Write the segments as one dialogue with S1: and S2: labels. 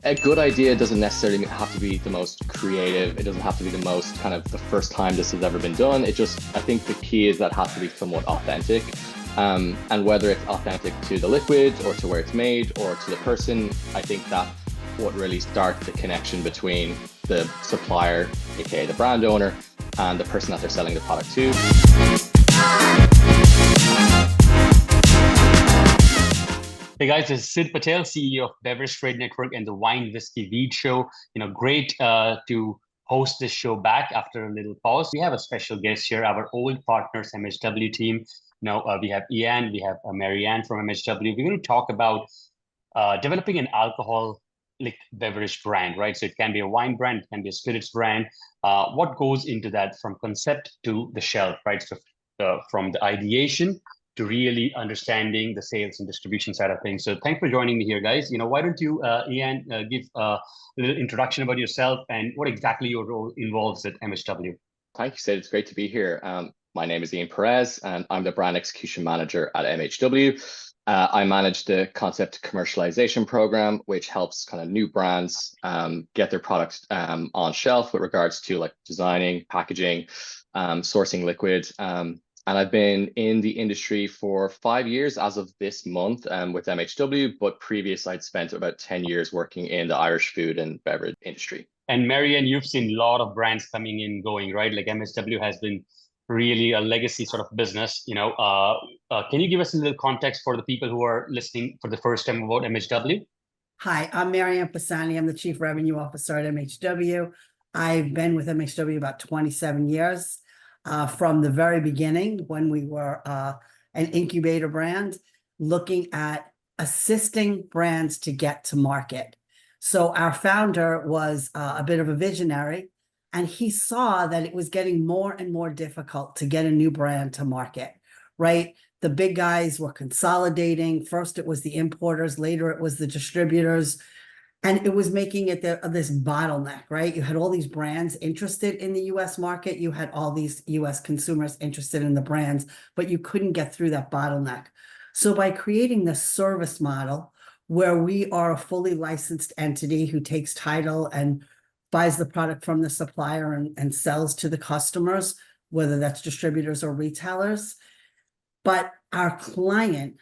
S1: A good idea doesn't necessarily have to be the most creative. It doesn't have to be the most kind of the first time this has ever been done. I think the key is that it has to be somewhat authentic. And whether it's authentic to the liquid or to where it's made or to the person, I think that's what really starts the connection between the supplier, aka the brand owner, and the person that they're selling the product to.
S2: Hey guys, this is Sid Patel, CEO of Beverage Trade Network and the Wine Whiskey Weed Show. Great to host this show back after a little pause. We have a special guest here, our old partners, MHW team. We have Ian, we have MaryAnn from MHW. We're going to talk about developing an alcoholic beverage brand, right? So it can be a wine brand, it can be a spirits brand. What goes into that from concept to the shelf, right? So from the ideation to really understanding the sales and distribution side of things. So thanks for joining me here, guys. Why don't you, Ian, give a little introduction about yourself and what exactly your role involves at MHW?
S1: Thank you, Sid. It's great to be here. My name is Ian Perez, and I'm the brand execution manager at MHW. I manage the concept commercialization program, which helps kind of new brands get their products on shelf with regards to like designing, packaging, sourcing liquid. And I've been in the industry for 5 years as of this month with MHW, but previous I'd spent about 10 years working in the Irish food and beverage industry.
S2: And MaryAnn, you've seen a lot of brands coming in, going, right? Like MHW has been really a legacy sort of business. Can you give us a little context for the people who are listening for the first time about MHW?
S3: Hi, I'm MaryAnn Pisani. I'm the Chief Revenue Officer at MHW. I've been with MHW about 27 years, from the very beginning when we were an incubator brand, looking at assisting brands to get to market. So our founder was a bit of a visionary, and he saw that it was getting more and more difficult to get a new brand to market, right? The big guys were consolidating. First, it was the importers. Later, it was the distributors. And it was making it this bottleneck, right? You had all these brands interested in the US market. You had all these US consumers interested in the brands, but you couldn't get through that bottleneck. So by creating the service model, where we are a fully licensed entity who takes title and buys the product from the supplier and sells to the customers, whether that's distributors or retailers, but our client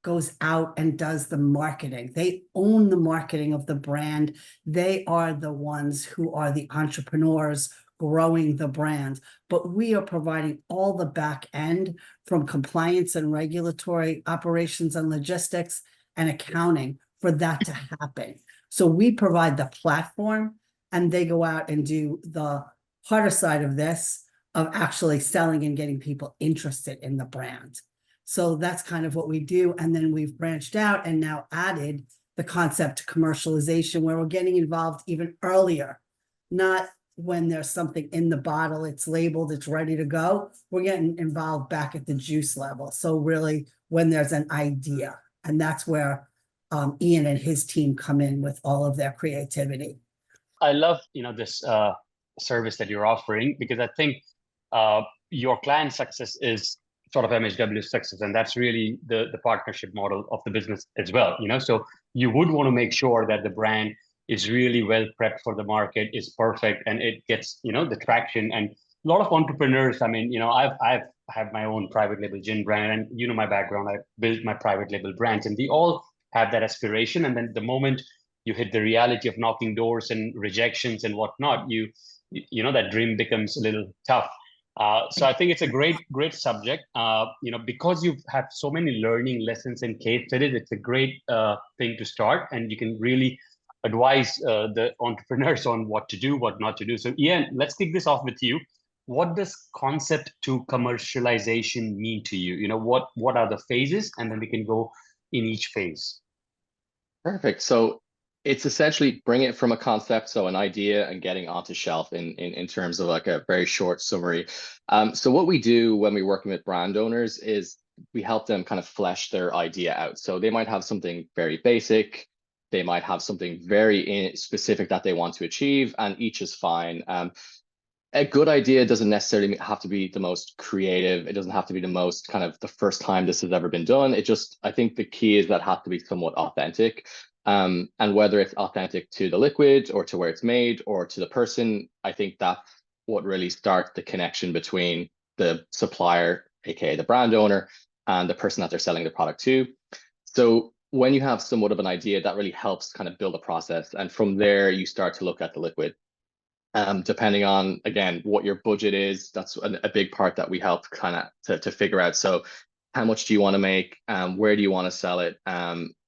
S3: goes out and does the marketing. They own the marketing of the brand. They are the ones who are the entrepreneurs growing the brand. But we are providing all the back end from compliance and regulatory operations and logistics and accounting for that to happen. So we provide the platform, and they go out and do the harder side of this, of actually selling and getting people interested in the brand. So that's kind of what we do. And then we've branched out and now added the concept commercialization, where we're getting involved even earlier, not when there's something in the bottle, it's labeled, it's ready to go. We're getting involved back at the juice level. So really when there's an idea, and that's where Ian and his team come in with all of their creativity.
S2: I love, this service that you're offering, because I think your client success is sort of MHW's success, and that's really the partnership model of the business as well. So you would want to make sure that the brand is really well prepped for the market, is perfect, and it gets the traction. And a lot of entrepreneurs, I've had my own private label gin brand, and my background, I built my private label brands, and we all have that aspiration. And then the moment you hit the reality of knocking doors and rejections and whatnot, that dream becomes a little tough. So I think it's a great subject. Because you've had so many learning lessons and case studies, it's a great thing to start, and you can really advise the entrepreneurs on what to do, what not to do. So Ian, let's kick this off with you. What does concept to commercialization mean to you? What are the phases, and then we can go in each phase.
S1: Perfect. So it's essentially bring it from a concept, so an idea, and getting onto shelf in terms of like a very short summary. So what we do when we're working with brand owners is we help them kind of flesh their idea out. So they might have something very basic, they might have something very specific that they want to achieve, and each is fine. A good idea doesn't necessarily have to be the most creative. It doesn't have to be the most kind of the first time this has ever been done. I think the key is that it has to be somewhat authentic. And whether it's authentic to the liquid or to where it's made or to the person, I think that's what really starts the connection between the supplier, aka the brand owner, and the person that they're selling the product to. So when you have somewhat of an idea, that really helps kind of build a process. And from there, you start to look at the liquid. Depending on, again, what your budget is, that's a big part that we help kind of to figure out. So how much do you want to make? Where do you want to sell it?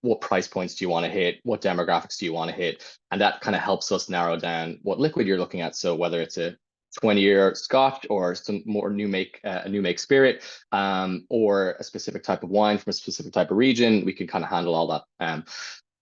S1: What price points do you want to hit? What demographics do you want to hit? And that kind of helps us narrow down what liquid you're looking at. So whether it's a 20-year Scotch or some more new make, a new make spirit, or a specific type of wine from a specific type of region, we can kind of handle all that.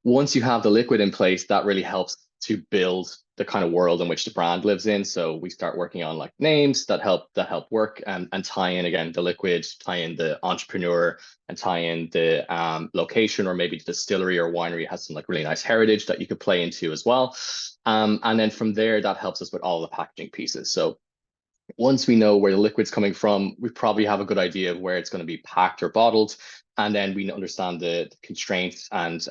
S1: Once you have the liquid in place, that really helps to build the kind of world in which the brand lives in. So we start working on like names that help work, and tie in, again, the liquid, tie in the entrepreneur, and tie in the location, or maybe the distillery or winery has some like really nice heritage that you could play into as well. And then from there, that helps us with all the packaging pieces. So once we know where the liquid's coming from, we probably have a good idea of where it's going to be packed or bottled. And then we understand the constraints and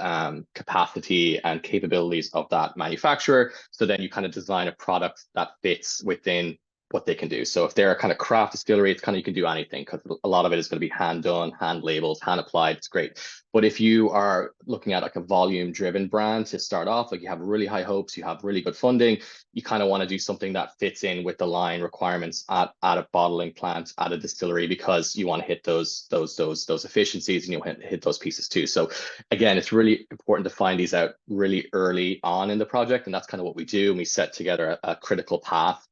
S1: capacity and capabilities of that manufacturer. So then you kind of design a product that fits within what they can do. So if they're a kind of craft distillery, it's kind of, you can do anything, because a lot of it is going to be hand done, hand labeled, hand applied. It's great. But if you are looking at like a volume driven brand to start off, like you have really high hopes, you have really good funding, you kind of want to do something that fits in with the line requirements at a bottling plant, at a distillery, because you want to hit those efficiencies, and you'll hit those pieces too. So again, it's really important to find these out really early on in the project, and that's kind of what we do. And we set together a critical path,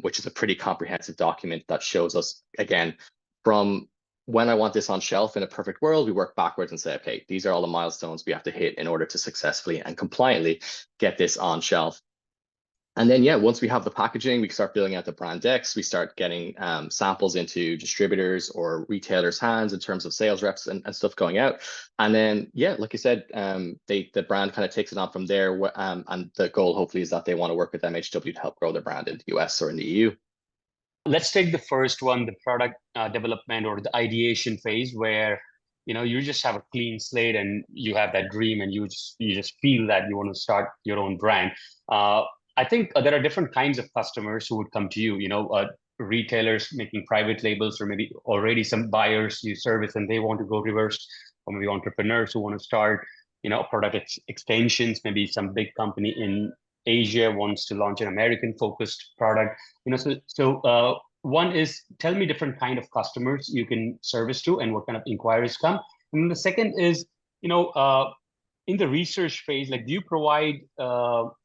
S1: which is a pretty comprehensive document that shows us, again, from when I want this on shelf in a perfect world, we work backwards and say, okay, these are all the milestones we have to hit in order to successfully and compliantly get this on shelf. And then, yeah, once we have the packaging, we start building out the brand decks. We start getting samples into distributors or retailers' hands in terms of sales reps and stuff going out. And then, yeah, like I said, the brand kind of takes it on from there. And the goal, hopefully, is that they want to work with MHW to help grow their brand in the US or in the EU.
S2: Let's take the first one, the product development or the ideation phase, where you just have a clean slate and you have that dream, and you just feel that you want to start your own brand. I think there are different kinds of customers who would come to you, retailers making private labels, or maybe already some buyers you service and they want to go reverse, or maybe entrepreneurs who want to start, product extensions. Maybe some big company in Asia wants to launch an American focused product, so one is, tell me different kind of customers you can service to and what kind of inquiries come. And then the second is, in the research phase, like, do you provide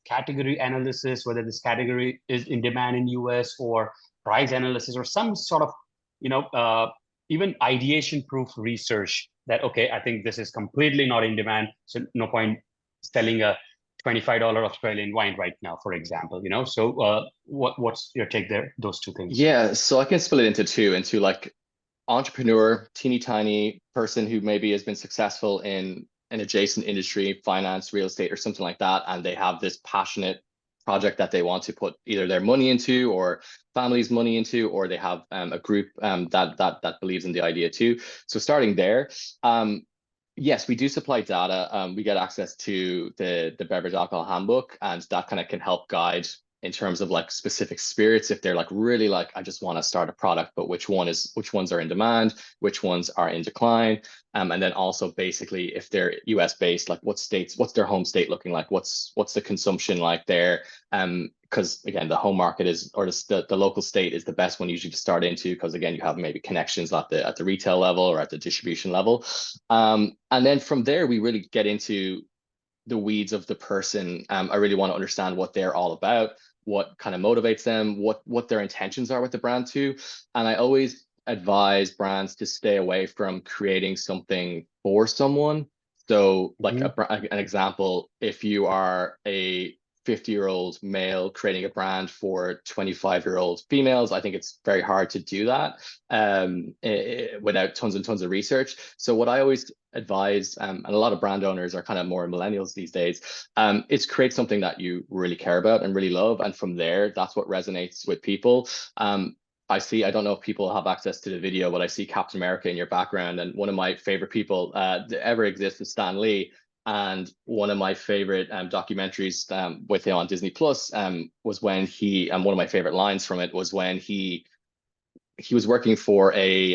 S2: category analysis, whether this category is in demand in US, or price analysis, or some sort of, even ideation proof research that, okay, I think this is completely not in demand, so no point selling a $25 Australian wine right now, for example, So what's your take there, those two things?
S1: Yeah, so I can split it into like entrepreneur, teeny tiny person who maybe has been successful in an adjacent industry, finance, real estate, or something like that, and they have this passionate project that they want to put either their money into or family's money into, or they have a group that believes in the idea too. So starting there, yes, we do supply data. We get access to the Beverage Alcohol Handbook, and that kind of can help guide in terms of like specific spirits. If they're like really like, I just want to start a product, but which ones are in demand, which ones are in decline. And then also basically, if they're US based, like what's their home state looking like? What's the consumption like there? Because again, the home market is, or the local state is the best one usually to start into, because again, you have maybe connections at the retail level or at the distribution level. And then from there, we really get into the weeds of the person. I really want to understand what they're all about, what kind of motivates them, what their intentions are with the brand too. And I always advise brands to stay away from creating something for someone. So like an example, if you are a 50-year-old male creating a brand for 25-year-old females, I think it's very hard to do that without tons and tons of research. So what I always advise, and a lot of brand owners are kind of more millennials these days, is create something that you really care about and really love. And from there, that's what resonates with people. I don't know if people have access to the video, but I see Captain America in your background. And one of my favorite people that ever exists is Stan Lee. And one of my favorite documentaries with him on Disney Plus was when he, and one of my favorite lines from it was when he was working for a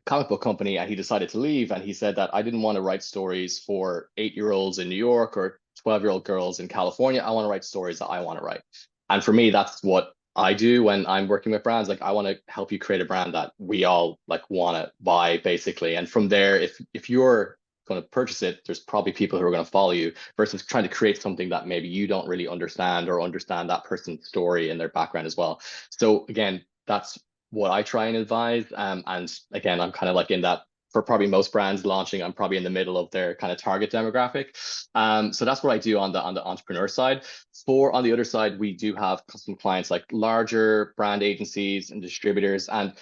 S1: comic book company, and he decided to leave, and he said that I didn't want to write stories for 8-year-olds in New York or 12-year-old girls in California. I want to write stories that I want to write. And for me, that's what I do when I'm working with brands. Like, I want to help you create a brand that we all like want to buy, basically. And from there, if you're going to purchase it, there's probably people who are going to follow you, versus trying to create something that maybe you don't really understand, or understand that person's story and their background as well. So again, that's what I try and advise. And again, I'm kind of like in that, for probably most brands launching, I'm probably in the middle of their kind of target demographic. So that's what I do on the entrepreneur side. On the other side, we do have custom clients like larger brand agencies and distributors, and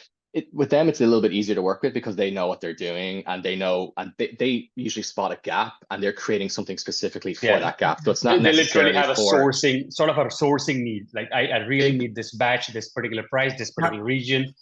S1: with them, it's a little bit easier to work with because they know what they're doing, and they know, and they usually spot a gap, and they're creating something specifically for that gap. So it's not
S2: they
S1: necessarily
S2: literally have a
S1: for
S2: sourcing, sort of a sourcing need. Like, I really need this batch, this particular price, this particular region.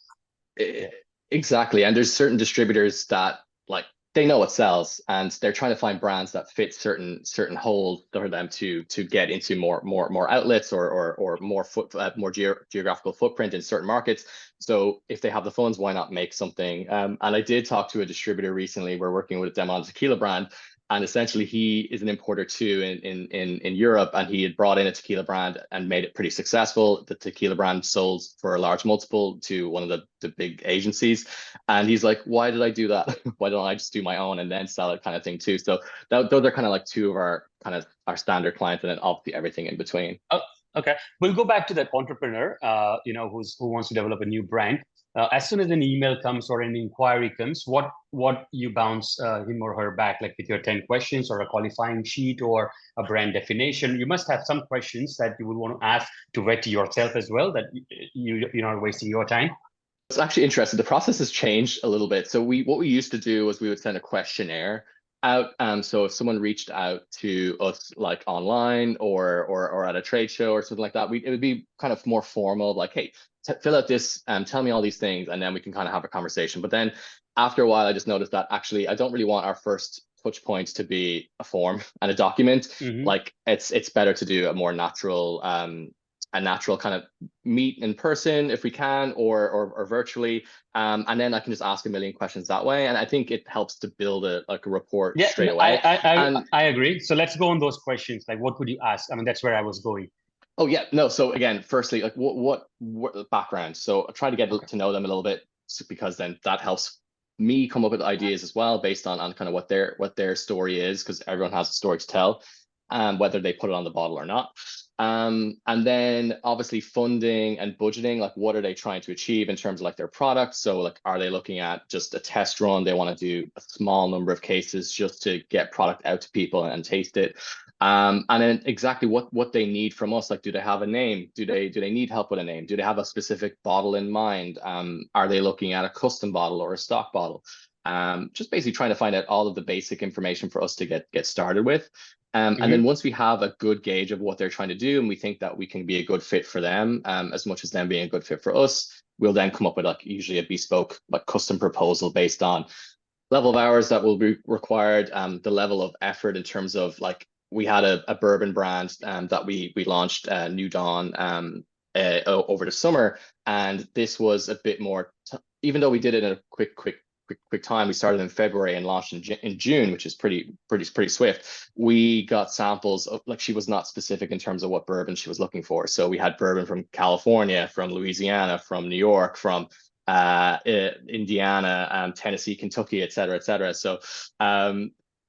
S1: Exactly. And there's certain distributors that, like, they know what sells, and they're trying to find brands that fit certain holes for them to get into more outlets, or more geographical footprint in certain markets. So if they have the funds, why not make something? And I did talk to a distributor recently. We're working with them on a tequila brand, and essentially he is an importer too in Europe, and he had brought in a tequila brand and made it pretty successful. The tequila brand sold for a large multiple to one of the big agencies, and he's like, why did I do that? Why don't I just do my own and then sell it, kind of thing too? So those are kind of like two of our our standard clients, and then obviously everything in between.
S2: Oh, okay, we'll go back to that entrepreneur, who wants to develop a new brand. As soon as an email comes or an inquiry comes, what you bounce him or her back, like with your 10 questions or a qualifying sheet or a brand definition? You must have some questions that you would want to ask to vet yourself as well, that you're not wasting your time.
S1: It's actually interesting. The process has changed a little bit. So what we used to do was we would send a questionnaire out. So if someone reached out to us like online or at a trade show or something like that, it would be kind of more formal, like, hey, fill out this, tell me all these things, and then we can kind of have a conversation. But then after a while, I just noticed that actually I don't really want our first touch points to be a form and a document. Like, it's better to do a more natural kind of meet in person if we can, or virtually, and then I can just ask a million questions that way, and I think it helps to build a rapport straight away.
S2: I agree. So let's go on those questions. Like, what would you ask? I mean, that's where I was going.
S1: Oh yeah, no. So again, firstly, like what background? So I try to get to know them a little bit, because then that helps me come up with ideas as well, based on kind of what their story is, because everyone has a story to tell, whether they put it on the bottle or not. And then obviously funding and budgeting, like what are they trying to achieve in terms of like their product? So like, are they looking at just a test run? They want to do a small number of cases just to get product out to people and taste it. And then exactly what they need from us. Like, do they have a name? Do they need help with a name? Do they have a specific bottle in mind? Are they looking at a custom bottle or a stock bottle? Just basically trying to find out all of the basic information for us to get started with. And then once we have a good gauge of what they're trying to do, and we think that we can be a good fit for them, as much as them being a good fit for us, we'll then come up with like usually a bespoke, like custom proposal based on level of hours that will be required, the level of effort in terms of, like, we had a bourbon brand that we launched, New Dawn, over the summer, and this was a bit more, even though we did it in a quick time. We started in February and launched in June, which is pretty swift. We got samples of, like, she was not specific in terms of what bourbon she was looking for. So we had bourbon from California, from Louisiana, from New York, from Indiana, Tennessee, Kentucky, et cetera. So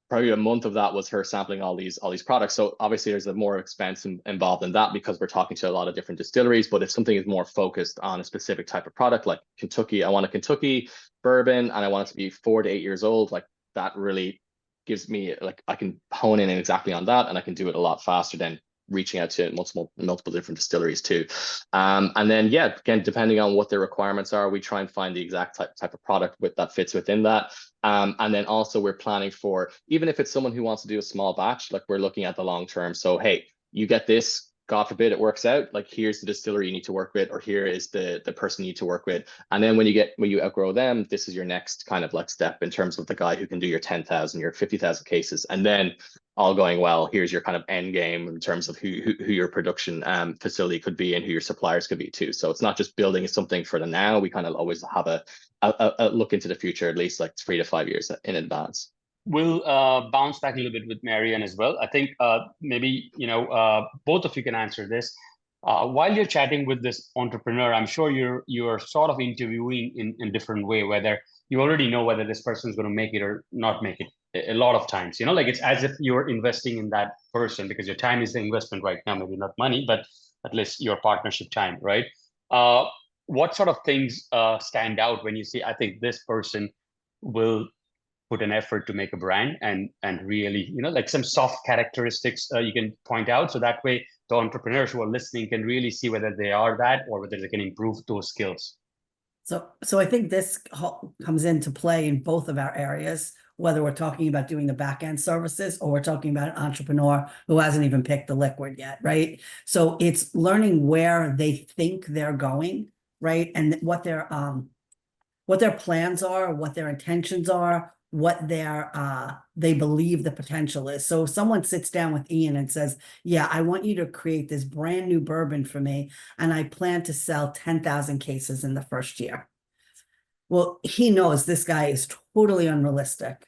S1: probably a month of that was her sampling all these products. So obviously there's a more expense involved in that, because we're talking to a lot of different distilleries. But if something is more focused on a specific type of product, like Kentucky, I want a Kentucky bourbon and I want it to be 4 to 8 years old, like that really gives me, like, I can hone in exactly on that, and I can do it a lot faster than reaching out to multiple different distilleries too. And then, yeah, again, depending on what their requirements are, we try and find the exact type of product that fits within that. And then also we're planning for, even if it's someone who wants to do a small batch, like, we're looking at the long term. So, hey, you get this God forbid it works out, like here's the distillery you need to work with, or here is the person you need to work with. And then when you outgrow them, this is your next kind of like step in terms of the guy who can do your 10,000, your 50,000 cases. And then all going well, here's your kind of end game in terms of who your production facility could be and who your suppliers could be too. So it's not just building something for the now. We kind of always have a look into the future, at least like 3 to 5 years in advance.
S2: We'll bounce back a little bit with MaryAnn as well. I think maybe, both of you can answer this. While you're chatting with this entrepreneur, I'm sure you're sort of interviewing in different way, whether you already know whether this person is going to make it or not make it. A lot of times, like it's as if you're investing in that person, because your time is the investment right now, maybe not money, but at least your partnership time, right? What sort of things stand out when you see, I think this person will put an effort to make a brand, and really, like some soft characteristics you can point out, so that way the entrepreneurs who are listening can really see whether they are that or whether they can improve those skills.
S3: So I think this comes into play in both of our areas, whether we're talking about doing the back end services or we're talking about an entrepreneur who hasn't even picked the liquid yet, right? So it's learning where they think they're going, right? And what their plans are, what their intentions are, what they believe the potential is. So if someone sits down with Ian and says, yeah, I want you to create this brand new bourbon for me, and I plan to sell 10,000 cases in the first year. Well, he knows this guy is totally unrealistic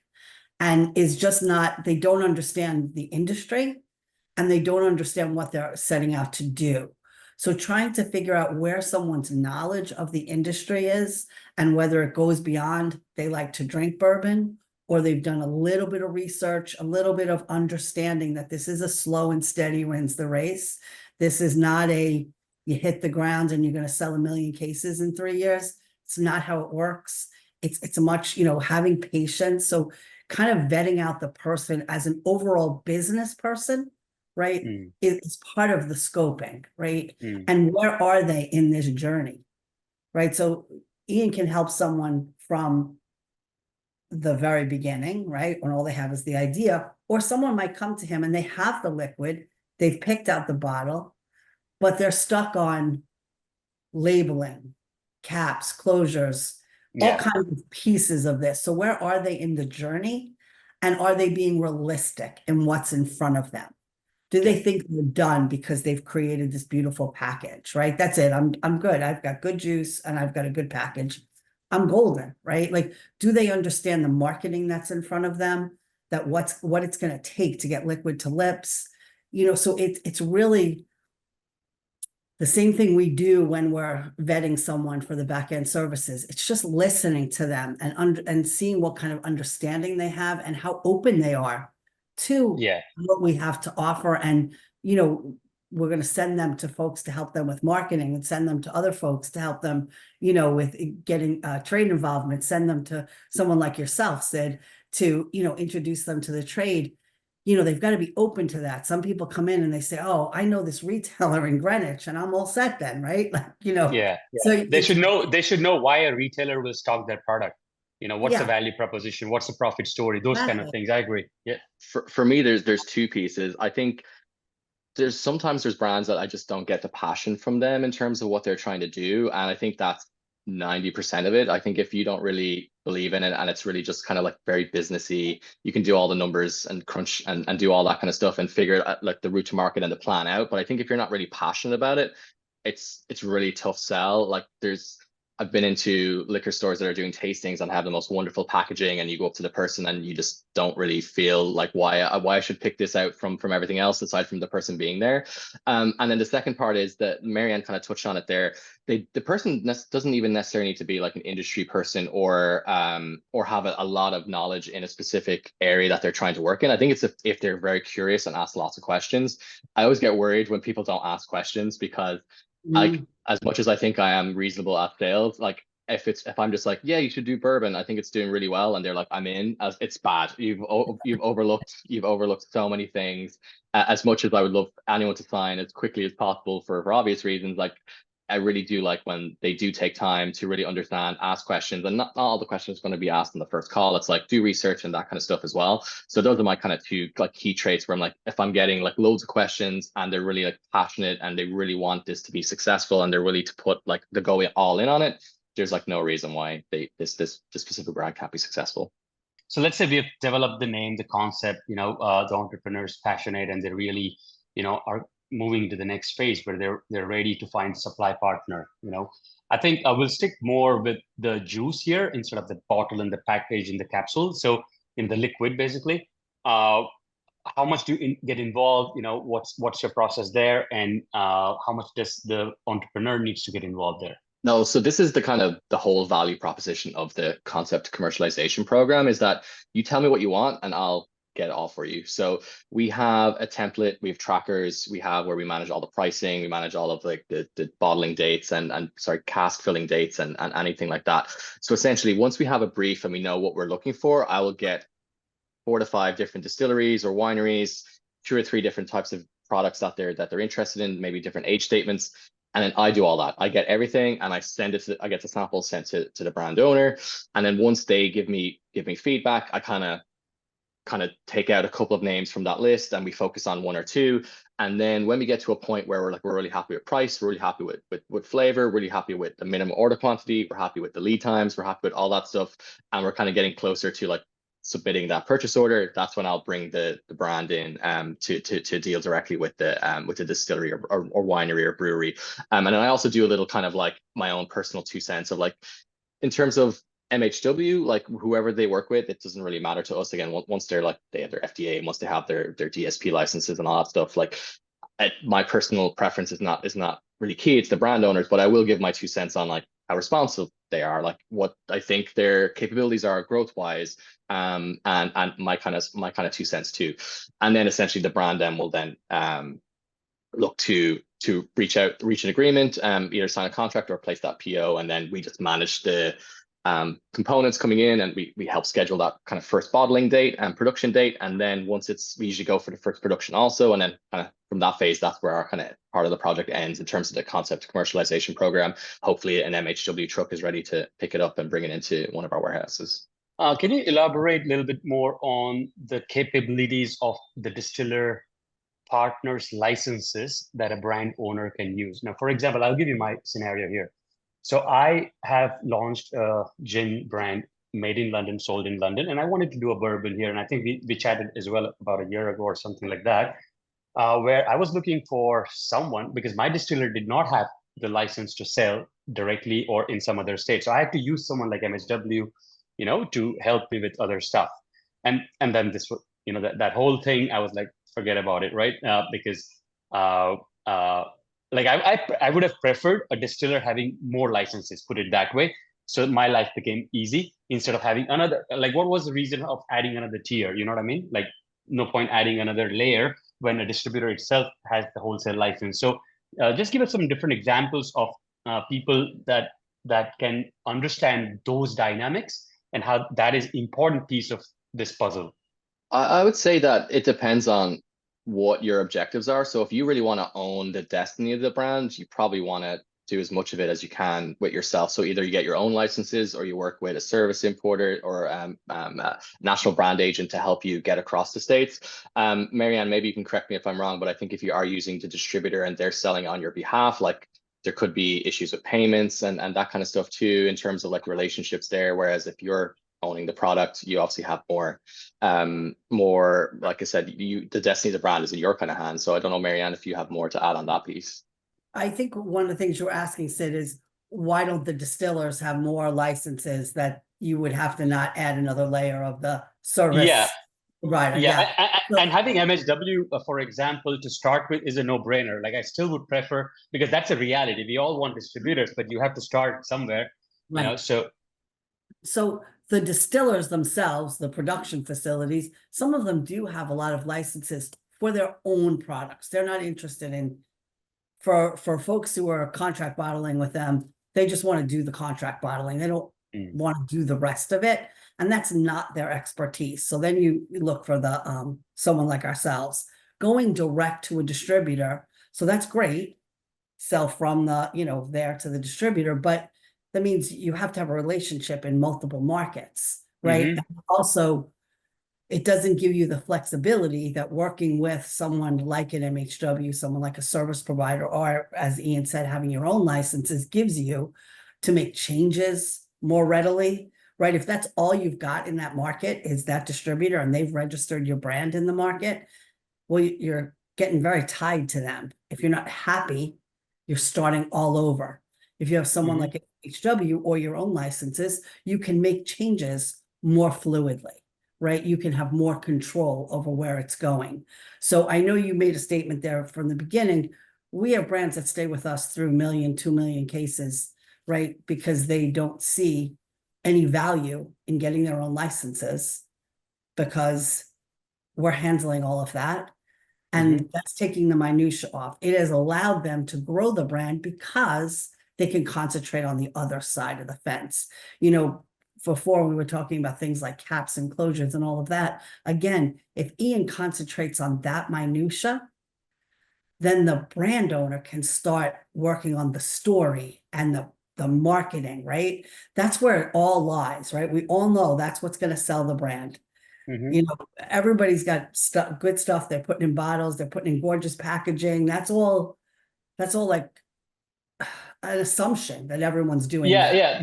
S3: and is just not, they don't understand the industry and they don't understand what they're setting out to do. So trying to figure out where someone's knowledge of the industry is and whether it goes beyond they like to drink bourbon, or they've done a little bit of research, a little bit of understanding that this is a slow and steady wins the race. This is not you hit the ground and you're going to sell 1 million cases in 3 years. It's not how it works. It's a much, having patience. So kind of vetting out the person as an overall business person, right, is part of the scoping, right? And where are they in this journey, right? So Ian can help someone from the very beginning, right, when all they have is the idea, or someone might come to him and they have the liquid, they've picked out the bottle, but they're stuck on labeling, caps, closures, all kinds of pieces of this. So where are they in the journey? And are they being realistic in what's in front of them? Do they think they're done because they've created this beautiful package, right? That's it. I'm good. I've got good juice and I've got a good package. I'm golden, right? Like, do they understand the marketing that's in front of them? That what it's going to take to get liquid to lips? So it's really the same thing we do when we're vetting someone for the back end services. It's just listening to them and seeing what kind of understanding they have and how open they are to what we have to offer. And, we're going to send them to folks to help them with marketing, and send them to other folks to help them, with getting trade involvement, send them to someone like yourself, Sid, to, introduce them to the trade. They've got to be open to that. Some people come in and they say, oh, I know this retailer in Greenwich and I'm all set then, right?
S2: So they should know why a retailer will stock their product. What's the value proposition? What's the profit story? Those kind of things. I agree. Yeah.
S1: For me, there's two pieces. I think sometimes there's brands that I just don't get the passion from them in terms of what they're trying to do. And I think that's 90% of it. I think if you don't really believe in it and it's really just kind of like very businessy, you can do all the numbers and crunch and do all that kind of stuff and figure out like the route to market and the plan out. But I think if you're not really passionate about it, it's really tough sell. Like I've been into liquor stores that are doing tastings and have the most wonderful packaging, and you go up to the person and you just don't really feel like why I should pick this out from everything else aside from the person being there. And then the second part is that MaryAnn kind of touched on it there. The person doesn't even necessarily need to be like an industry person or have a lot of knowledge in a specific area that they're trying to work in. I think it's if they're very curious and ask lots of questions. I always get worried when people don't ask questions, because like as much as I think I am reasonable at sales, like if I'm just like, yeah, you should do bourbon, I think it's doing really well, and they're like, I'm in, as it's bad. You've overlooked so many things. As much as I would love anyone to sign as quickly as possible for obvious reasons, like I really do like when they do take time to really understand, ask questions, and not all the questions are going to be asked on the first call. It's like do research and that kind of stuff as well. So those are my kind of two like key traits where I'm like, if I'm getting like loads of questions and they're really like passionate and they really want this to be successful and they're really to put like the go all in on it, there's like no reason why this specific brand can't be successful.
S2: So let's say we have developed the name, the concept, the entrepreneur's passionate and they really, are moving to the next phase where they're ready to find a supply partner. I think I will stick more with the juice here instead of the bottle and the package and the capsule. So in the liquid, basically, how much do you get involved? What's your process there, and how much does the entrepreneur needs to get involved there?
S1: No, so this is the kind of the whole value proposition of the concept commercialization program is that you tell me what you want and I'll get it all for you. So we have a template, we have trackers, we have where we manage all the pricing, we manage all of like the bottling dates and sorry, cask filling dates and anything like that. So essentially, once we have a brief and we know what we're looking for, I will get 4 to 5 different distilleries or wineries, 2 or 3 different types of products that they're interested in, maybe different age statements. And then I do all that. I get everything and I send it I get the samples sent to the brand owner. And then once they give me feedback, I kind of take out a couple of names from that list and we focus on 1 or 2. And then when we get to a point where we're really happy with price, we're really happy with flavor, really happy with the minimum order quantity, we're happy with the lead times, we're happy with all that stuff, and we're kind of getting closer to like submitting that purchase order, that's when I'll bring the brand in to deal directly with the distillery or winery or brewery. And then I also do a little kind of like my own personal 2 cents of like, in terms of MHW, like whoever they work with, it doesn't really matter to us. Again, once they're like, they have their FDA and once they have their DSP licenses and all that stuff, like my personal preference is not really key. It's the brand owners, but I will give my 2 cents on like how responsive they are, like what I think their capabilities are growth wise, and my kind of 2 cents too. And then essentially the brand then will then look to reach an agreement, either sign a contract or place that PO, and then we just manage the components coming in, and we help schedule that kind of first bottling date and production date. And then once we usually go for the first production also, and then kind of from that phase, that's where our kind of part of the project ends in terms of the concept commercialization program. Hopefully an MHW truck is ready to pick it up and bring it into one of our warehouses.
S2: Can you elaborate a little bit more on the capabilities of the distiller partners' licenses that a brand owner can use? Now, for example, I'll give you my scenario here. So I have launched a gin brand made in London, sold in London, and I wanted to do a bourbon here. And I think we chatted as well about a year ago or something like that, where I was looking for someone, because my distiller did not have the license to sell directly or in some other state. So I had to use someone like MHW, to help me with other stuff. And then this, that whole thing, I was like, forget about it, right? Because like I would have preferred a distiller having more licenses, put it that way. So my life became easy instead of having another, like what was the reason of adding another tier? You know what I mean? Like no point adding another layer when a distributor itself has the wholesale license. So just give us some different examples of people that can understand those dynamics and how that is important piece of this puzzle.
S1: I would say that it depends on what your objectives are. So if you really want to own the destiny of the brand, you probably want to do as much of it as you can with yourself. So either you get your own licenses or you work with a service importer or a national brand agent to help you get across the states. MaryAnn, maybe you can correct me if I'm wrong, but I think if you are using the distributor and they're selling on your behalf, like there could be issues with payments and that kind of stuff too, in terms of like relationships there. Whereas if you're owning the product, you obviously have more, like I said, the destiny of the brand is in your kind of hands. So I don't know, MaryAnn, if you have more to add on that piece.
S3: I think one of the things you're asking, Sid, is why don't the distillers have more licenses that you would have to not add another layer of the service?
S2: Yeah.
S3: Right.
S2: Yeah. And having MHW, for example, to start with is a no-brainer. Like I still would prefer, because that's a reality. We all want distributors, but you have to start somewhere,
S3: Right. So the distillers themselves, the production facilities, some of them do have a lot of licenses for their own products. They're not interested in, for folks who are contract bottling with them, they just want to do the contract bottling. They don't want to do the rest of it. And that's not their expertise. So then you look for the someone like ourselves going direct to a distributor. So that's great. sell from the, there to the distributor, but that means you have to have a relationship in multiple markets, right?
S2: Mhm.
S3: Also, it doesn't give you the flexibility that working with someone like an MHW, someone like a service provider, or as Ian said, having your own licenses gives you to make changes more readily, right? If that's all you've got in that market is that distributor and they've registered your brand in the market, well, you're getting very tied to them. If you're not happy, you're starting all over. If you have someone like HW or your own licenses, you can make changes more fluidly, right? You can have more control over where it's going. So I know you made a statement there from the beginning. We have brands that stay with us through 1 million, 2 million cases, right? Because they don't see any value in getting their own licenses because we're handling all of that. And that's taking the minutia off. It has allowed them to grow the brand because they can concentrate on the other side of the fence. Before we were talking about things like caps and closures and all of that. Again, if Ian concentrates on that minutia, then the brand owner can start working on the story and the marketing, right? That's where it all lies, right? We all know that's what's going to sell the brand. Everybody's got good stuff. They're putting in bottles, they're putting in gorgeous packaging. That's all like an assumption that everyone's doing that.
S2: Yeah.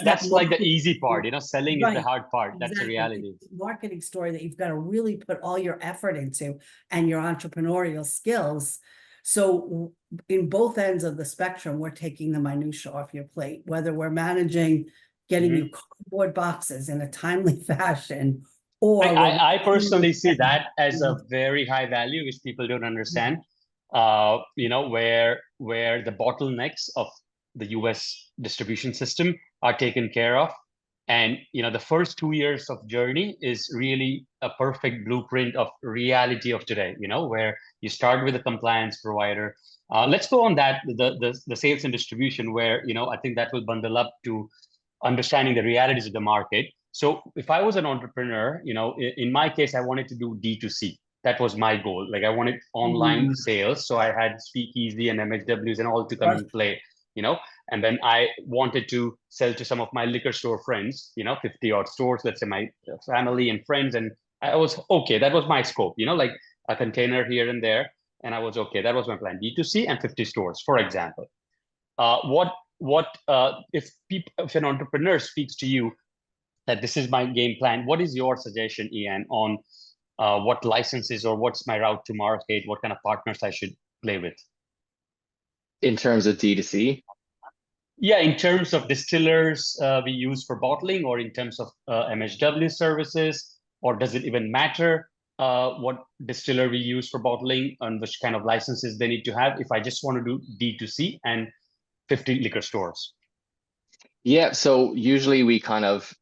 S2: That's like the easy part, selling is the hard part. That's the reality.
S3: It's a marketing story that you've got to really put all your effort into and your entrepreneurial skills. So in both ends of the spectrum, we're taking the minutia off your plate, whether we're managing getting you cardboard boxes in a timely fashion, or
S2: I personally see that as a very high value, which people don't understand. Where the bottlenecks of the US distribution system are taken care of. And, the first 2 years of journey is really a perfect blueprint of reality of today, where you start with a compliance provider. Let's go on that, the sales and distribution, where, I think that will bundle up to understanding the realities of the market. So if I was an entrepreneur, in my case, I wanted to do D2C. That was my goal. Like I wanted online sales. So I had Speakeasy and MHWs and all to come and play, and then I wanted to sell to some of my liquor store friends, 50 odd stores, let's say my family and friends. And I was okay. That was my scope, like a container here and there. And I was okay. That was my plan, D2C and 50 stores, for example. If an entrepreneur speaks to you that this is my game plan, what is your suggestion, Ian, on what licenses or what's my route to market, what kind of partners I should play with?
S1: In terms of D2C?
S2: Yeah, in terms of distillers we use for bottling, or in terms of MHW services, or does it even matter what distiller we use for bottling and which kind of licenses they need to have if I just want to do D2C and 50 liquor stores?
S1: Yeah, so usually we kind of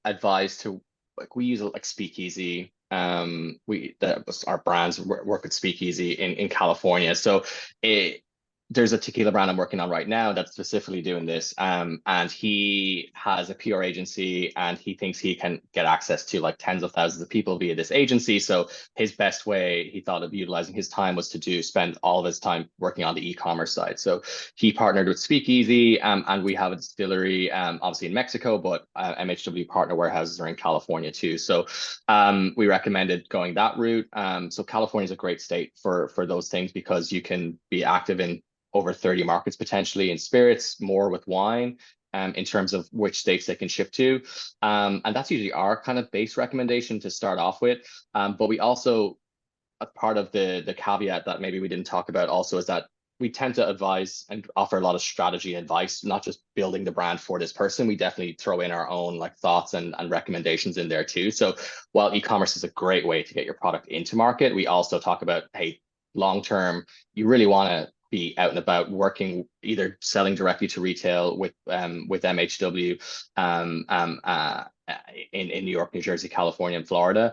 S1: advise to, like, we use like Speakeasy. Our brands work with Speakeasy in California. So there's a tequila brand I'm working on right now that's specifically doing this. And he has a PR agency and he thinks he can get access to like tens of thousands of people via this agency. So his best way he thought of utilizing his time was to spend all of his time working on the e-commerce side. So he partnered with Speakeasy and we have a distillery obviously in Mexico, but MHW partner warehouses are in California too. So we recommended going that route. So California is a great state for those things because you can be active in over 30 markets potentially in spirits, more with wine, in terms of which states they can ship to. And that's usually our kind of base recommendation to start off with. But we also, a part of the caveat that maybe we didn't talk about also is that we tend to advise and offer a lot of strategy advice, not just building the brand for this person. We definitely throw in our own like thoughts and recommendations in there too. So while e-commerce is a great way to get your product into market, we also talk about, hey, long-term, you really want to be out and about working, either selling directly to retail with MHW in New York, New Jersey, California, and Florida,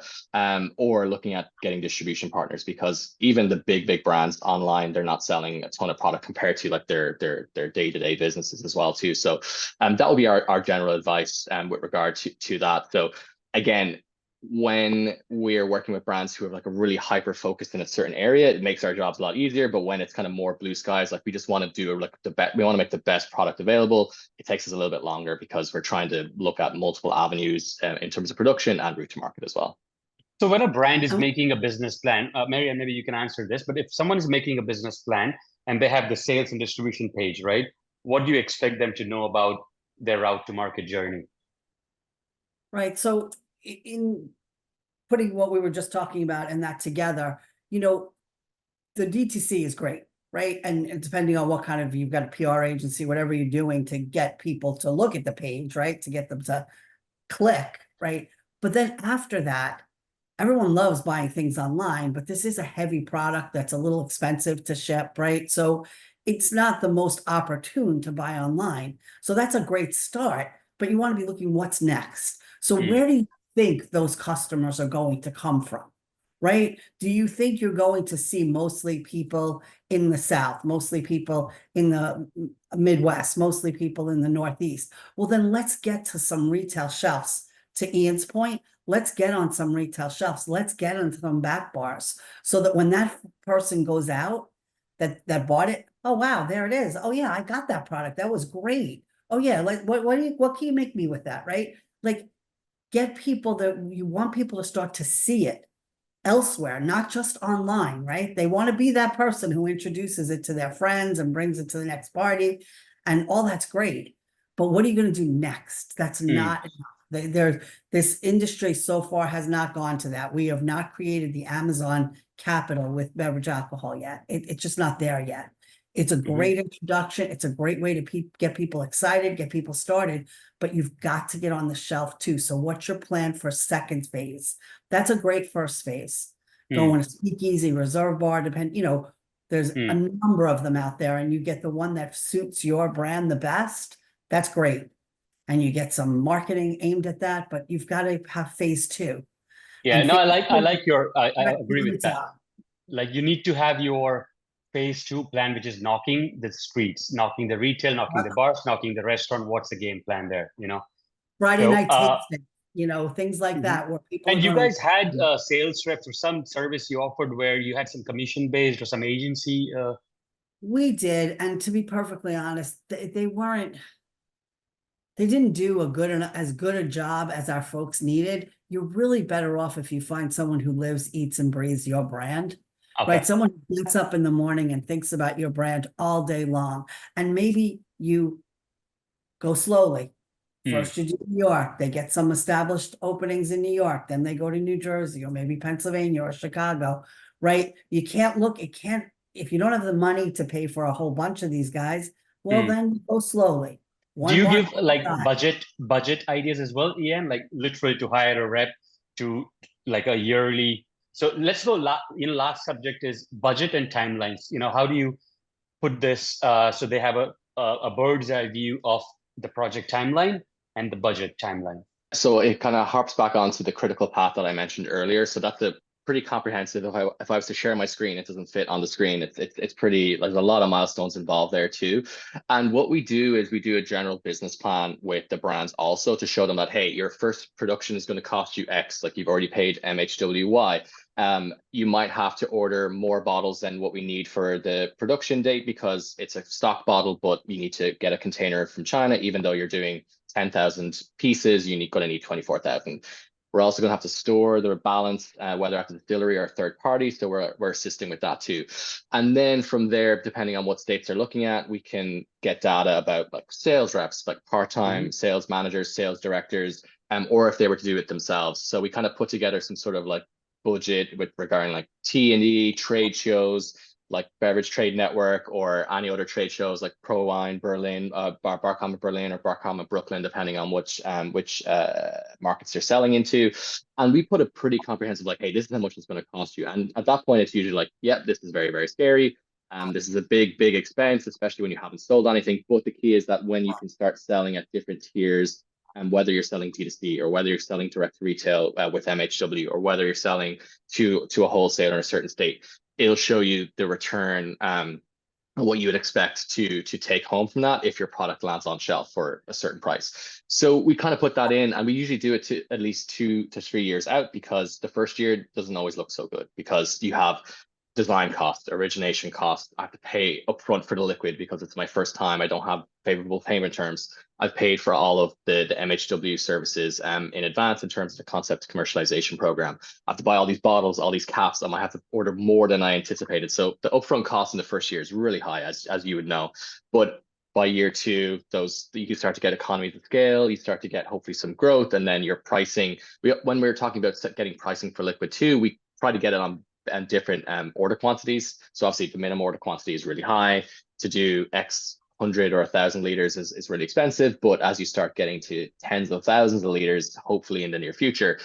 S1: or looking at getting distribution partners, because even the big brands online, they're not selling a ton of product compared to like their day-to-day businesses as well too. So that will be our general advice with regard to that. So again, when we're working with brands who are like a really hyper focused in a certain area, it makes our jobs a lot easier. But when it's kind of more blue skies, like we just want to do like we want to make the best product available. It takes us a little bit longer because we're trying to look at multiple avenues in terms of production and route to market as well.
S2: So when a brand is making a business plan, MaryAnn, maybe you can answer this, but if someone is making a business plan and they have the sales and distribution page, right? What do you expect them to know about their route to market journey?
S3: Right. So in putting what we were just talking about and that together, you know, the DTC is great, right? And depending on what kind of, you've got a PR agency, whatever you're doing to get people to look at the page, right? To get them to click, right? But then after that, everyone loves buying things online, but this is a heavy product that's a little expensive to ship, right? So it's not the most opportune to buy online. So that's a great start, but you want to be looking what's next. So where do you think those customers are going to come from, right? Do you think you're going to see mostly people in the South, mostly people in the Midwest, mostly people in the Northeast? Well, then let's get to some retail shelves. To Ian's point, let's get on some retail shelves. Let's get into some back bars so that when that person goes out that bought it, oh, wow, there it is. Oh, yeah, I got that product. That was great. Oh, yeah, like what can you make me with that, right? Like, get people that you want people to start to see it elsewhere, not just online, right? They want to be that person who introduces it to their friends and brings it to the next party, and all that's great. But what are you going to do next? That's not enough. This industry so far has not gone to that. We have not created the Amazon capital with beverage alcohol yet. It's just not there yet. It's a great introduction. It's a great way to get people excited, get people started, but you've got to get on the shelf too. So what's your plan for second phase? That's a great first phase. Going to speakeasy, reserve bar, there's a number of them out there, and you get the one that suits your brand the best. That's great. And you get some marketing aimed at that, but you've got to have phase two.
S2: Yeah, no, I agree with that. Like you need to have your phase two plan, which is knocking the streets, knocking the retail, knocking the bars, knocking the restaurant. What's the game plan there?
S3: Friday night tasting, things like that, where people.
S2: And you guys had sales reps or some service you offered where you had some commission based or some agency.
S3: We did, and to be perfectly honest, they weren't. They didn't do as good a job as our folks needed. You're really better off if you find someone who lives, eats, and breathes your brand. Okay. Right? Someone who gets up in the morning and thinks about your brand all day long. And maybe you go slowly. First you do New York. They get some established openings in New York. Then they go to New Jersey or maybe Pennsylvania or Chicago, right? You can't if you don't have the money to pay for a whole bunch of these guys, well, then go slowly.
S2: Do you give like budget ideas as well, Ian? Like literally to hire a rep to like a yearly. So let's go. Last subject is budget and timelines. How do you put this so they have a bird's eye view of the project timeline and the budget timeline?
S1: So it kind of harps back onto the critical path that I mentioned earlier. So that's a pretty comprehensive. If I was to share my screen, it doesn't fit on the screen. It's pretty, there's a lot of milestones involved there too. And what we do is we do a general business plan with the brands also to show them that, hey, your first production is going to cost you X, like you've already paid MHW Y. You might have to order more bottles than what we need for the production date because it's a stock bottle, but you need to get a container from China. Even though you're doing 10,000 pieces, you're going to need 24,000. We're also going to have to store the balance, whether at the distillery or third party. So we're assisting with that too. And then from there, depending on what states they're looking at, we can get data about like sales reps, like part-time sales managers, sales directors, or if they were to do it themselves. So we kind of put together some sort of like budget with regarding like T&E, trade shows, like Beverage Trade Network or any other trade shows like Pro Wine Berlin, Barcom Berlin or Barcom Brooklyn, depending on which markets they're selling into. And we put a pretty comprehensive like, hey, this is how much it's going to cost you. And at that point, it's usually like, yeah, this is very, very scary. This is a big, big expense, especially when you haven't sold anything. But the key is that when you can start selling at different tiers, and whether you're selling D2C or whether you're selling direct to retail with MHW or whether you're selling to a wholesaler in a certain state, it'll show you the return what you would expect to take home from that if your product lands on shelf for a certain price. So we kind of put that in, and we usually do it to at least 2 to 3 years out, because the first year doesn't always look so good, because you have design cost, origination cost. I have to pay upfront for the liquid because it's my first time. I don't have favorable payment terms. I've paid for all of the MHW services in advance in terms of the concept commercialization program. I have to buy all these bottles, all these caps. I might have to order more than I anticipated. So the upfront cost in the first year is really high, as you would know. But by year two, you can start to get economies of scale. You start to get hopefully some growth, and then your pricing. When we were talking about getting pricing for liquid too, we try to get it on and different order quantities. So obviously the minimum order quantity is really high. To do X 100 or 1,000 liters is really expensive. But as you start getting to tens of thousands of liters, hopefully in the near future,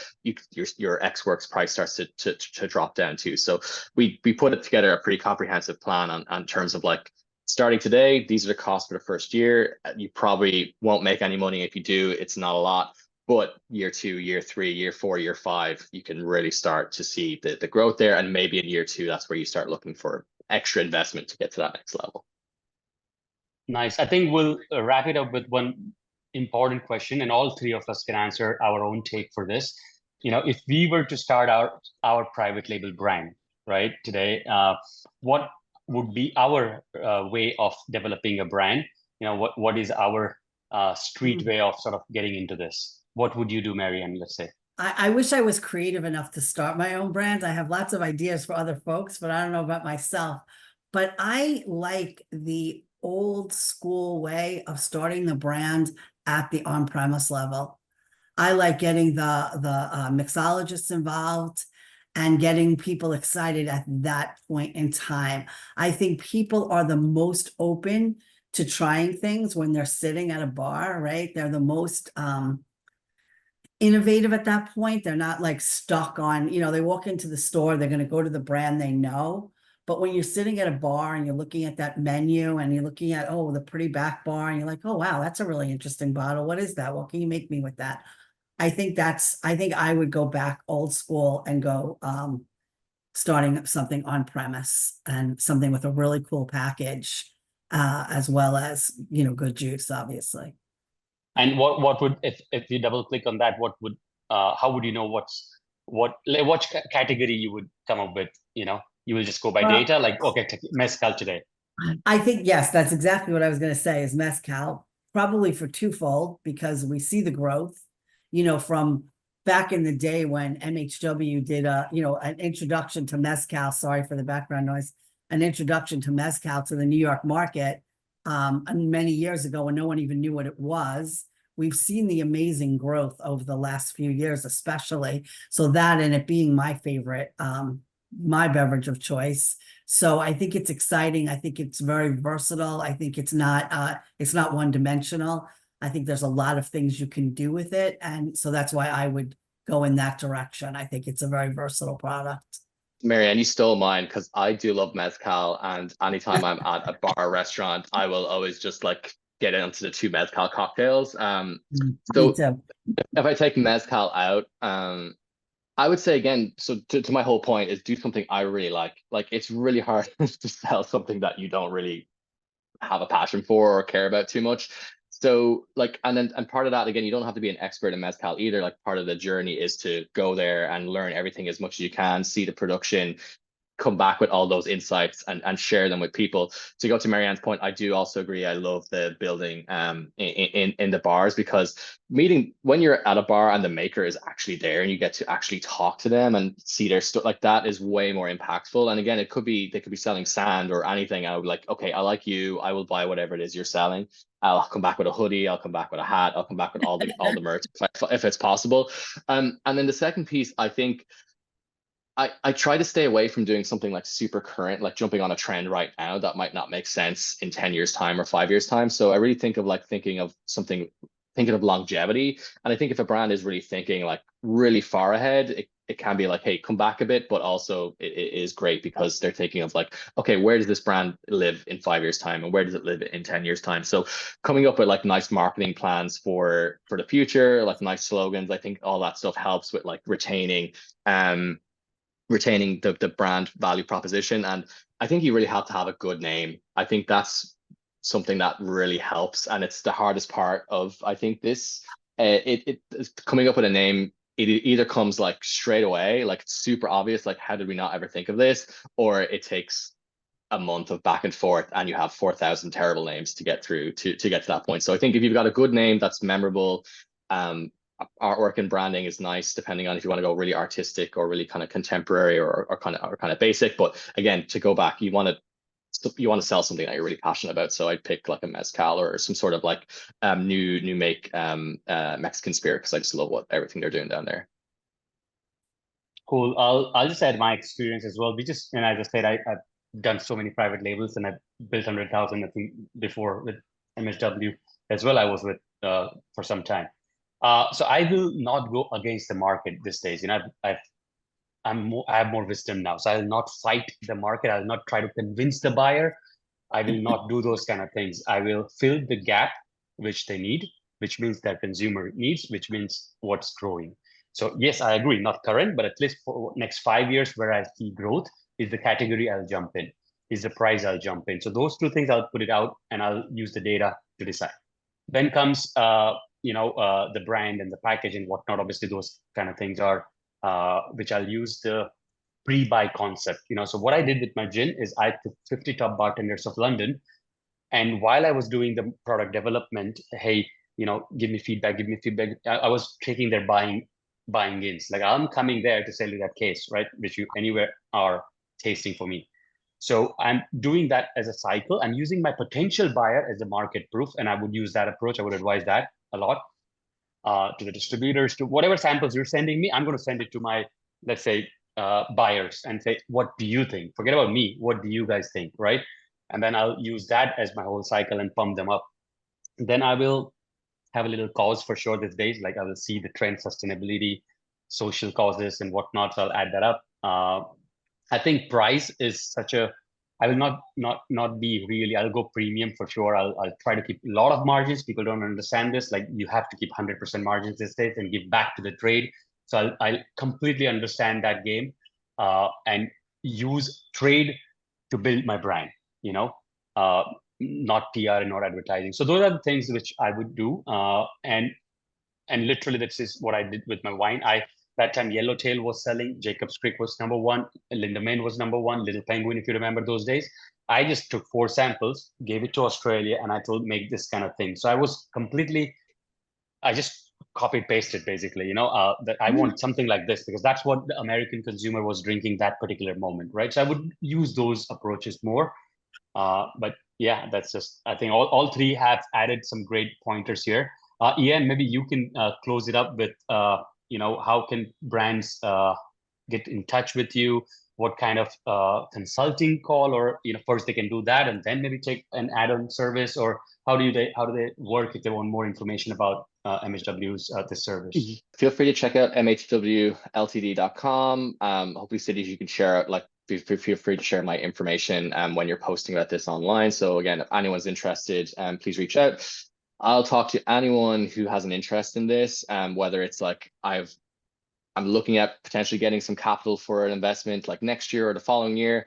S1: your X Works price starts to drop down too. So we put it together a pretty comprehensive plan on terms of like, starting today, these are the costs for the first year. You probably won't make any money. If you do, it's not a lot. But year two, year three, year four, year five, you can really start to see the growth there. And maybe in year two, that's where you start looking for extra investment to get to that next level.
S2: Nice. I think we'll wrap it up with one important question, and all three of us can answer our own take for this. If we were to start our private label brand, right, today, what would be our way of developing a brand? What is our street way of sort of getting into this? What would you do, MaryAnn, let's say?
S3: I wish I was creative enough to start my own brand. I have lots of ideas for other folks, but I don't know about myself. But I like the old school way of starting the brand at the on-premise level. I like getting the mixologists involved and getting people excited at that point in time. I think people are the most open to trying things when they're sitting at a bar, right? They're the most innovative at that point. They're not like stuck on, they walk into the store, they're going to go to the brand they know. But when you're sitting at a bar and you're looking at that menu and you're looking at, the pretty back bar, and you're like, oh, wow, that's a really interesting bottle. What is that? What can you make me with that? I think I would go back old school and go starting something on premise, and something with a really cool package, as well as, good juice, obviously.
S2: And what would, if you double click on that, how would you know what category you would come up with? You will just go by data, like, okay, mezcal today.
S3: I think, yes, that's exactly what I was going to say, is mezcal, probably for twofold, because we see the growth, from back in the day when MHW did an introduction to mezcal, sorry for the background noise, an introduction to mezcal to the New York market, many years ago, when no one even knew what it was. We've seen the amazing growth over the last few years, especially. So that, and it being my favorite, my beverage of choice. So I think it's exciting. I think it's very versatile. I think it's not one dimensional. I think there's a lot of things you can do with it. And so that's why I would go in that direction. I think it's a very versatile product.
S1: MaryAnn, you stole mine, because I do love mezcal, and anytime I'm at a bar or restaurant, I will always just like get into the 2 mezcal cocktails. So if I take mezcal out, I would say again, so to my whole point is, do something I really like. Like, it's really hard to sell something that you don't really have a passion for or care about too much. So like, and part of that, again, you don't have to be an expert in mezcal either. Like, part of the journey is to go there and learn everything as much as you can, see the production, come back with all those insights and share them with people. To go to MaryAnn's point, I do also agree. I love the building in the bars, because when you're at a bar and the maker is actually there and you get to actually talk to them and see their stuff, like, that is way more impactful. And again, they could be selling sand or anything. I would be like, okay, I like you, I will buy whatever it is you're selling. I'll come back with a hoodie, I'll come back with a hat, I'll come back with all the merch if it's possible. And then the second piece, I think, I try to stay away from doing something like super current, like jumping on a trend right now that might not make sense in 10 years time or 5 years time. So I really thinking of longevity. And I think if a brand is really thinking like really far ahead, it can be like, hey, come back a bit, but also it is great because they're thinking of like, okay, where does this brand live in 5 years time, and where does it live in 10 years time? So coming up with like nice marketing plans for the future, like nice slogans, I think all that stuff helps with like retaining retaining the brand value proposition. And I think you really have to have a good name. I think that's something that really helps, and it's the hardest part of, I think, this. It is coming up with a name. It either comes like straight away, like it's super obvious, like how did we not ever think of this, or it takes a month of back and forth, and you have 4,000 terrible names to get through to get to that point. So I think if you've got a good name that's memorable, artwork and branding is nice, depending on if you want to go really artistic or really kind of contemporary or kind of basic. But again, to go back, you want to sell something that you're really passionate about. So I'd pick like a mezcal or some sort of like new make Mexican spirit, because I just love everything they're doing down there.
S2: Cool. I'll just add my experience as well. As I said, I've done so many private labels, and I've built 100,000, I think, before with MHW as well. I was with for some time. So I will not go against the market these days. You know, I have more wisdom now, so I will not fight the market. I will not try to convince the buyer. I will not do those kind of things. I will fill the gap which they need, which means their consumer needs, which means what's growing. So yes, I agree, not current, but at least for next 5 years where I see growth is the category I'll jump in, is the price I'll jump in. So those two things I'll put it out, and I'll use the data to decide. Then comes the brand and the package and whatnot. Obviously, those kind of things are which I'll use the pre-buy concept. So what I did with my gin is I took 50 top bartenders of London, and while I was doing the product development, hey, give me feedback. I was taking their buying-ins. Like, I'm coming there to sell you that case, right? Which you anywhere are tasting for me. So I'm doing that as a cycle. I'm using my potential buyer as a market proof, and I would use that approach. I would advise that a lot to the distributors, to whatever samples you're sending me. I'm going to send it to my, let's say, buyers and say, what do you think? Forget about me. What do you guys think, right? And then I'll use that as my whole cycle and pump them up. Then I will have a little cause for sure these days. Like, I will see the trend, sustainability, social causes and whatnot. So I'll add that up. I think price is I will not be really, I'll go premium for sure. I'll try to keep a lot of margins. People don't understand this. Like, you have to keep 100% margins these days and give back to the trade. So I completely understand that game and use trade to build my brand, not PR and not advertising. So those are the things which I would do. And literally, this is what I did with my wine. That time Yellowtail was selling, Jacob's Creek was #1, Linda Main was #1, Little Penguin, if you remember those days. I just took 4 samples, gave it to Australia, and I told, make this kind of thing. So I just copied pasted basically, that I want something like this, because that's what the American consumer was drinking that particular moment, right? So I would use those approaches more. But yeah, that's just, I think all 3 have added some great pointers here. Ian, maybe you can close it up with, how can brands get in touch with you? What kind of consulting call, or first they can do that and then maybe take an add-on service, or how do they work if they want more information about MHW's this service?
S1: Feel free to check out MHWLtd.com. Hopefully, cities you can share out, like, feel free to share my information when you're posting about this online. So again, if anyone's interested, please reach out. I'll talk to anyone who has an interest in this, whether it's like I'm looking at potentially getting some capital for an investment like next year or the following year.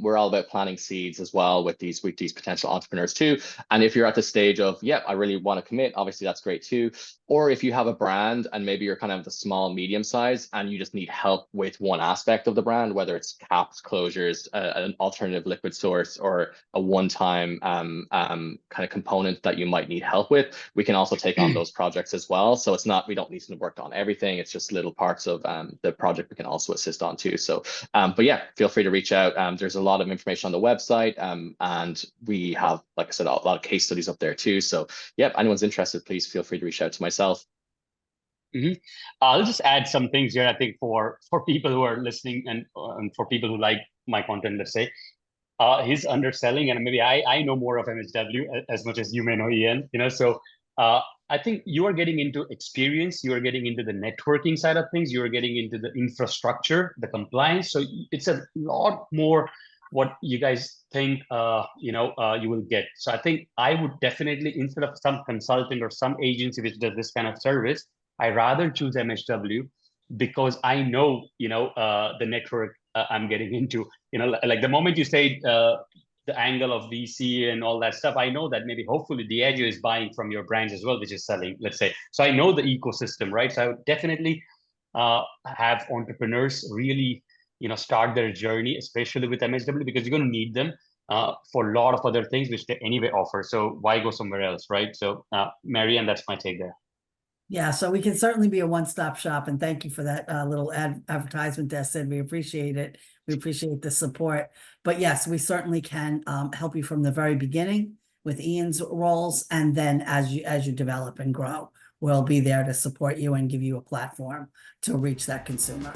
S1: We're all about planting seeds as well with these potential entrepreneurs too. And if you're at the stage of, yeah, I really want to commit, obviously that's great too. Or if you have a brand and maybe you're kind of the small, medium size and you just need help with one aspect of the brand, whether it's caps, closures, an alternative liquid source, or a one-time kind of component that you might need help with, we can also take on those projects as well. So it's not, we don't need to work on everything. It's just little parts of the project we can also assist on too. So, but yeah, feel free to reach out. There's a lot of information on the website, and we have, like I said, a lot of case studies up there too. So yeah, if anyone's interested, please feel free to reach out to myself.
S2: I'll just add some things here. I think for people who are listening and for people who like my content, let's say, he's underselling, and maybe I know more of MHW as much as you may know, Ian. So I think you are getting into experience, you are getting into the networking side of things, you are getting into the infrastructure, the compliance. So it's a lot more what you guys think you will get. So I think I would definitely, instead of some consultant or some agency which does this kind of service, I rather choose MHW, because I know, the network I'm getting into, like the moment you say the angle of VC and all that stuff, I know that maybe hopefully Diageo is buying from your brands as well, which is selling, let's say. So I know the ecosystem, right? So I would definitely have entrepreneurs really, start their journey, especially with MHW, because you're going to need them for a lot of other things which they anyway offer. So why go somewhere else, right? So MaryAnn, that's my take there.
S3: Yeah, so we can certainly be a one-stop shop, and thank you for that little advertisement there, Sid. We appreciate it. We appreciate the support. But yes, we certainly can help you from the very beginning with Ian's roles, and then as you develop and grow, we'll be there to support you and give you a platform to reach that consumer.